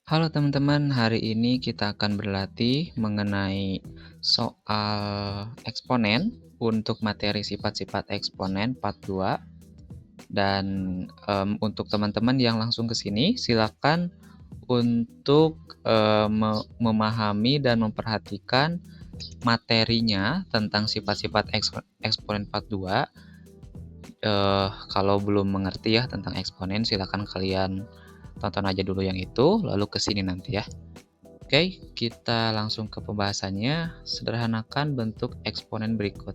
Halo teman-teman, hari ini kita akan berlatih mengenai soal eksponen untuk materi sifat-sifat eksponen part 2 dan untuk teman-teman yang langsung ke sini silakan untuk memahami dan memperhatikan materinya tentang sifat-sifat eksponen part 2. Kalau belum mengerti ya tentang eksponen silakan kalian tonton aja dulu yang itu lalu ke sini nanti ya. Oke, kita langsung ke pembahasannya. Sederhanakan bentuk eksponen berikut.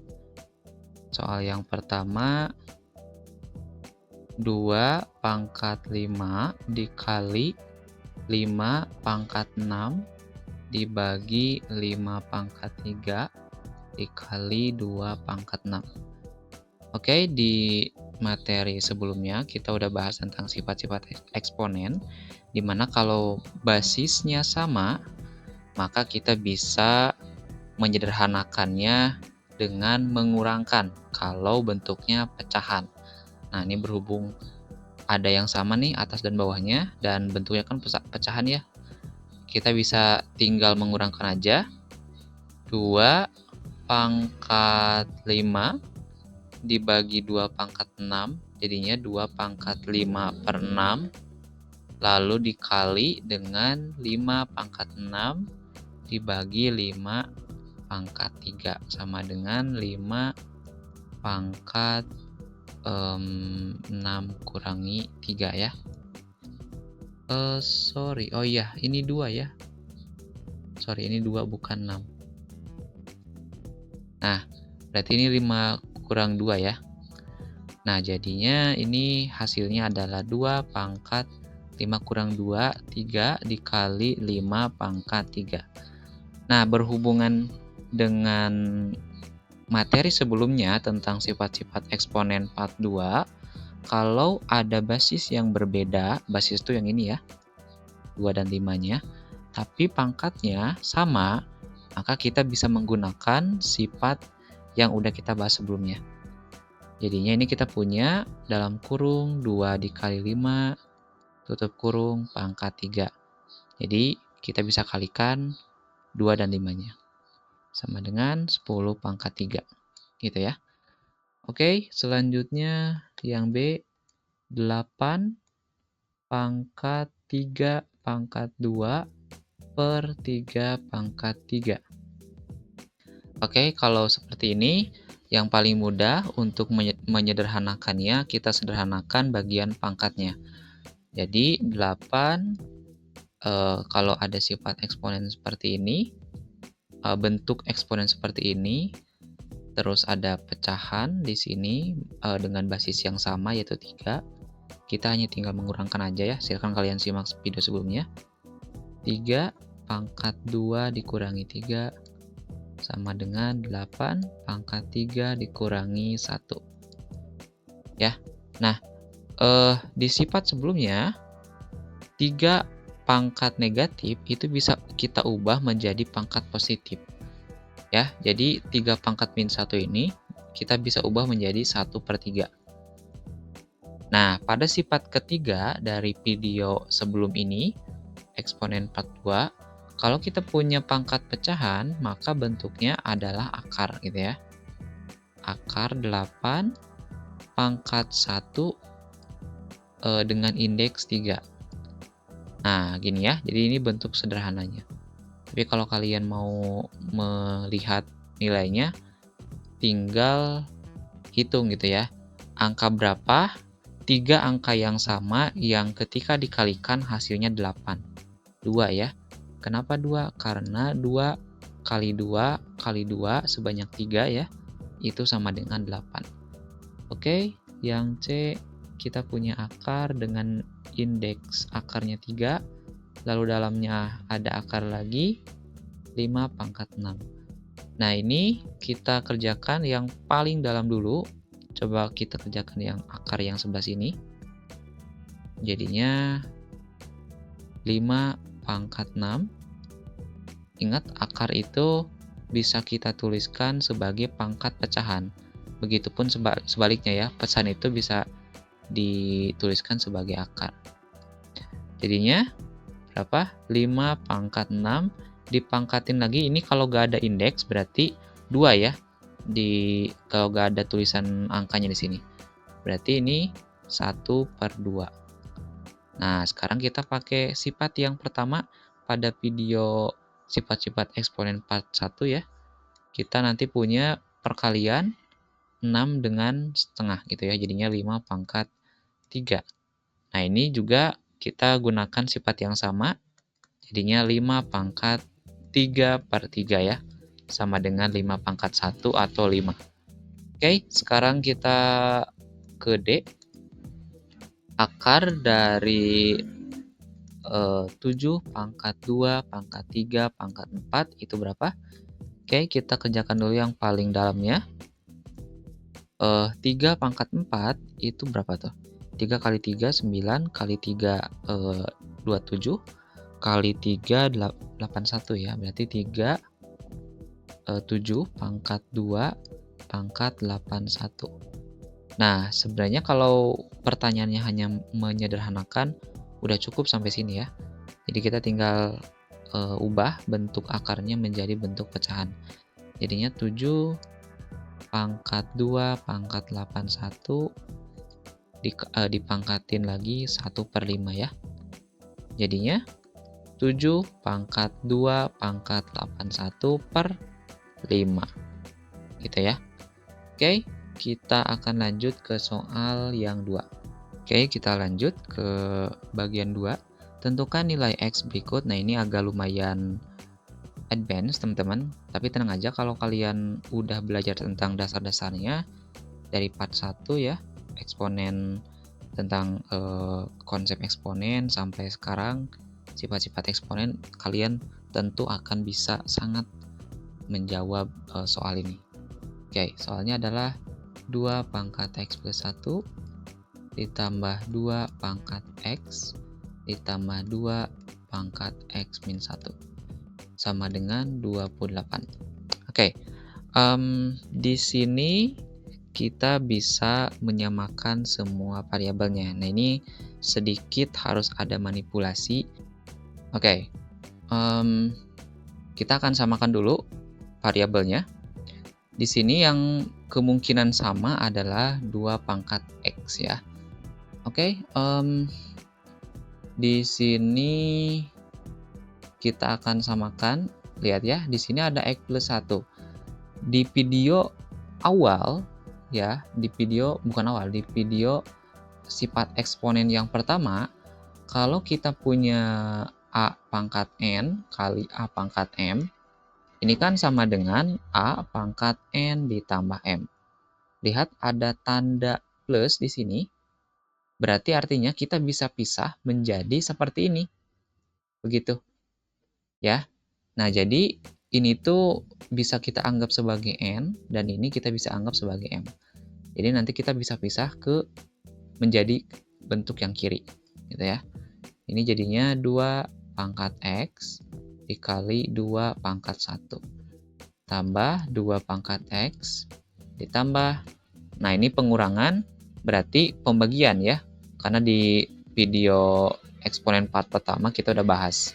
Soal yang pertama, 2 pangkat 5 dikali 5 pangkat 6 dibagi 5 pangkat 3 dikali 2 pangkat 6. Oke, di materi sebelumnya kita udah bahas tentang sifat-sifat eksponen, dimana kalau basisnya sama, maka kita bisa menyederhanakannya dengan mengurangkan kalau bentuknya pecahan. Nah, ini berhubung ada yang sama nih atas dan bawahnya dan bentuknya kan pecahan ya. Kita bisa tinggal mengurangkan aja. 2 pangkat 5 dibagi 2 pangkat 6 jadinya 2 pangkat 5 per 6 lalu dikali dengan 5 pangkat 6 dibagi 5 pangkat 3 sama dengan 5 pangkat 6 kurangi 3 ya. Sorry, oh iya ini 2 ya. Sorry ini 2 bukan 6. Nah, berarti ini 5 kurang 2 ya. Nah, jadinya ini hasilnya adalah 2 pangkat 5 kurang 2, 3 dikali 5 pangkat 3. Nah, berhubungan dengan materi sebelumnya tentang sifat-sifat eksponen part 2, kalau ada basis yang berbeda, basis itu yang ini ya, 2 dan 5-nya, tapi pangkatnya sama, maka kita bisa menggunakan sifat yang udah kita bahas sebelumnya. Jadinya ini kita punya dalam kurung 2 dikali 5, tutup kurung, pangkat 3. Jadi kita bisa kalikan 2 dan 5-nya. Sama dengan 10 pangkat 3. Gitu ya. Oke, selanjutnya yang B, 8 pangkat 3 pangkat 2 per 3 pangkat 3. Oke, kalau seperti ini, yang paling mudah untuk menyederhanakannya, kita sederhanakan bagian pangkatnya. Jadi, 8, kalau ada sifat eksponen seperti ini, bentuk eksponen seperti ini, terus ada pecahan di sini dengan basis yang sama yaitu 3. Kita hanya tinggal mengurangkan aja ya, silakan kalian simak video sebelumnya. 3 pangkat 2 dikurangi 3 sama dengan 8 pangkat 3 dikurangi 1. Ya. Nah, di sifat sebelumnya 3 pangkat negatif itu bisa kita ubah menjadi pangkat positif. Ya, jadi 3 pangkat min 1 ini kita bisa ubah menjadi 1/3. Nah, pada sifat ketiga dari video sebelum ini, eksponen part 2, kalau kita punya pangkat pecahan, maka bentuknya adalah akar gitu ya. Akar 8 pangkat 1 dengan indeks 3. Nah, gini ya. Jadi ini bentuk sederhananya. Tapi kalau kalian mau melihat nilainya, tinggal hitung gitu ya. Angka berapa? 3 angka yang sama yang ketika dikalikan hasilnya 8. 2 ya. Kenapa 2? Karena 2 kali 2 kali 2 sebanyak 3 ya. Itu sama dengan 8. Oke, yang C kita punya akar dengan indeks akarnya 3. Lalu dalamnya ada akar lagi 5 pangkat 6. Nah, ini kita kerjakan yang paling dalam dulu. Coba kita kerjakan yang akar yang sebelah sini. Jadinya 5 pangkat 6. Ingat, akar itu bisa kita tuliskan sebagai pangkat pecahan. Begitupun sebaliknya ya, pecahan itu bisa dituliskan sebagai akar. Jadinya berapa? 5 pangkat 6 dipangkatin lagi, ini kalau gak ada indeks berarti 2 ya. Kalau gak ada tulisan angkanya di sini. Berarti ini 1/2. Nah, sekarang kita pakai sifat yang pertama pada video sifat-sifat eksponen part 1 ya. Kita nanti punya perkalian 6 dengan setengah gitu ya. Jadinya 5 pangkat 3. Nah, ini juga kita gunakan sifat yang sama. Jadinya 5 pangkat 3/3 ya. Sama dengan 5 pangkat 1 atau 5. Oke, sekarang kita ke D. Akar dari 7 pangkat 2 pangkat 3 pangkat 4 itu berapa? Oke, kita kerjakan dulu yang paling dalamnya. 3 pangkat 4 itu berapa tuh? 3 kali 3, 9, kali 3, 27, kali 3, 81 ya. Berarti 3, 7 pangkat 2 pangkat 81. Nah, sebenarnya kalau pertanyaannya hanya menyederhanakan, udah cukup sampai sini ya. Jadi kita tinggal ubah bentuk akarnya menjadi bentuk pecahan. Jadinya 7 pangkat 2 pangkat 81 dipangkatin lagi 1/5 ya. Jadinya 7 pangkat 2 pangkat 81/5. Gitu ya. Oke, kita akan lanjut ke soal yang 2. Oke, kita lanjut ke bagian 2. Tentukan nilai X berikut. Nah, ini agak lumayan advance, teman-teman. Tapi tenang aja kalau kalian udah belajar tentang dasar-dasarnya dari part 1 ya, eksponen, tentang konsep eksponen sampai sekarang sifat-sifat eksponen, kalian tentu akan bisa sangat menjawab soal ini. Oke, soalnya adalah 2 pangkat X plus 1 ditambah 2 pangkat X ditambah 2 pangkat X min 1 sama dengan 28. Oke, di sini kita bisa menyamakan semua variabelnya. Nah, ini sedikit harus ada manipulasi. Oke, kita akan samakan dulu variabelnya. Di sini yang kemungkinan sama adalah 2 pangkat X ya. Oke, di sini kita akan samakan. Lihat ya, di sini ada X plus 1. Di video awal ya, di video sifat eksponen yang pertama, kalau kita punya A pangkat N kali A pangkat M, ini kan sama dengan A pangkat N ditambah M. Lihat ada tanda plus di sini. Berarti artinya kita bisa pisah menjadi seperti ini. Begitu. Ya. Nah, jadi ini tuh bisa kita anggap sebagai N dan ini kita bisa anggap sebagai M. Jadi nanti kita bisa pisah ke menjadi bentuk yang kiri, gitu ya. Ini jadinya 2 pangkat X dikali 2 pangkat 1 tambah 2 pangkat X ditambah, nah ini pengurangan berarti pembagian ya, karena di video eksponen part pertama kita udah bahas.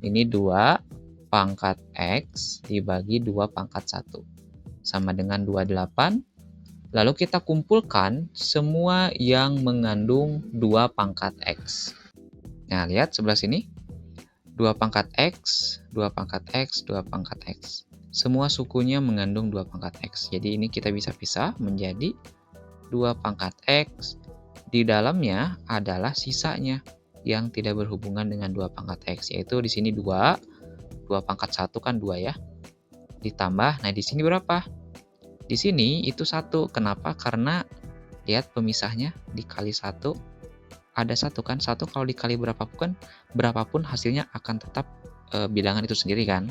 Ini 2 pangkat X dibagi 2 pangkat 1 sama dengan 28. Lalu kita kumpulkan semua yang mengandung 2 pangkat X. Nah, lihat sebelah sini. 2 pangkat X, 2 pangkat X, 2 pangkat X. Semua sukunya mengandung 2 pangkat X. Jadi ini kita bisa pisah menjadi 2 pangkat X. Di dalamnya adalah sisanya yang tidak berhubungan dengan 2 pangkat X. Yaitu di sini 2. 2 pangkat 1 kan 2 ya. Ditambah, nah di sini berapa? Di sini itu 1. Kenapa? Karena lihat pemisahnya dikali 1. Ada 1 kan? 1 kalau dikali berapapun hasilnya akan tetap bilangan itu sendiri kan?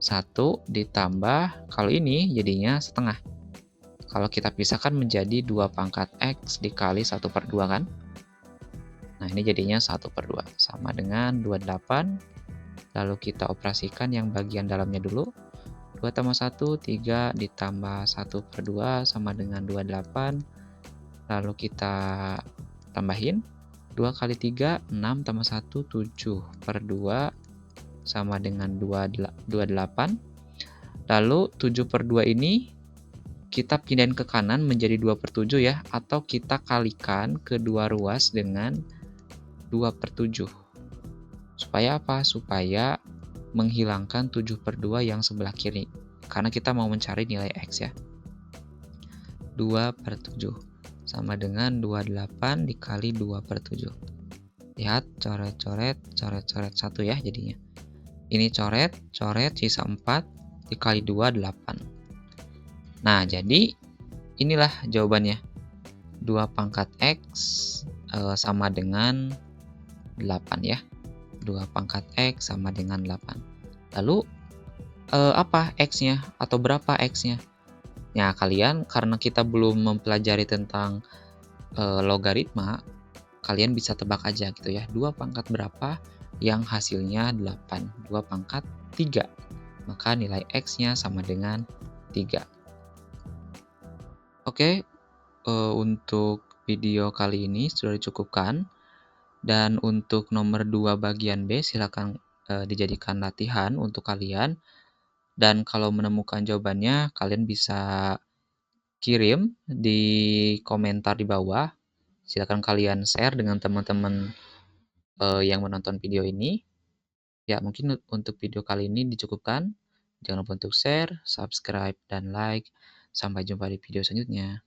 1 ditambah, kalau ini jadinya setengah. Kalau kita pisahkan menjadi 2 pangkat X dikali 1/2 kan? Nah, ini jadinya 1/2 sama dengan 28. Lalu kita operasikan yang bagian dalamnya dulu. 2 tambah 1, 3 ditambah 1/2 sama dengan 28. Lalu kita tambahin. 2 kali 3, 6 tambah 1, 7 per 2 sama dengan 28. Lalu 7 per 2 ini kita pindahin ke kanan menjadi 2 per 7 ya, atau kita kalikan kedua ruas dengan 2 per 7. Supaya apa? Supaya menghilangkan 7 per 2 yang sebelah kiri. Karena kita mau mencari nilai X ya. 2 per 7 sama dengan 28 dikali 2 per 7. Lihat, coret-coret, coret-coret 1 ya jadinya. Ini coret, coret, sisa 4 dikali 2, 8. Nah, jadi inilah jawabannya. 2 pangkat X sama dengan 8 ya. 2 pangkat X sama dengan 8. Lalu, apa X-nya atau berapa X-nya? Ya, kalian karena kita belum mempelajari tentang logaritma, kalian bisa tebak aja gitu ya. 2 pangkat berapa yang hasilnya 8? 2 pangkat 3. Maka nilai X-nya sama dengan 3. Oke, untuk video kali ini sudah dicukupkan. Dan untuk nomor 2 bagian B silakan dijadikan latihan untuk kalian. Dan kalau menemukan jawabannya, kalian bisa kirim di komentar di bawah. Silakan kalian share dengan teman-teman yang menonton video ini. Ya, mungkin untuk video kali ini dicukupkan. Jangan lupa untuk share, subscribe, dan like. Sampai jumpa di video selanjutnya.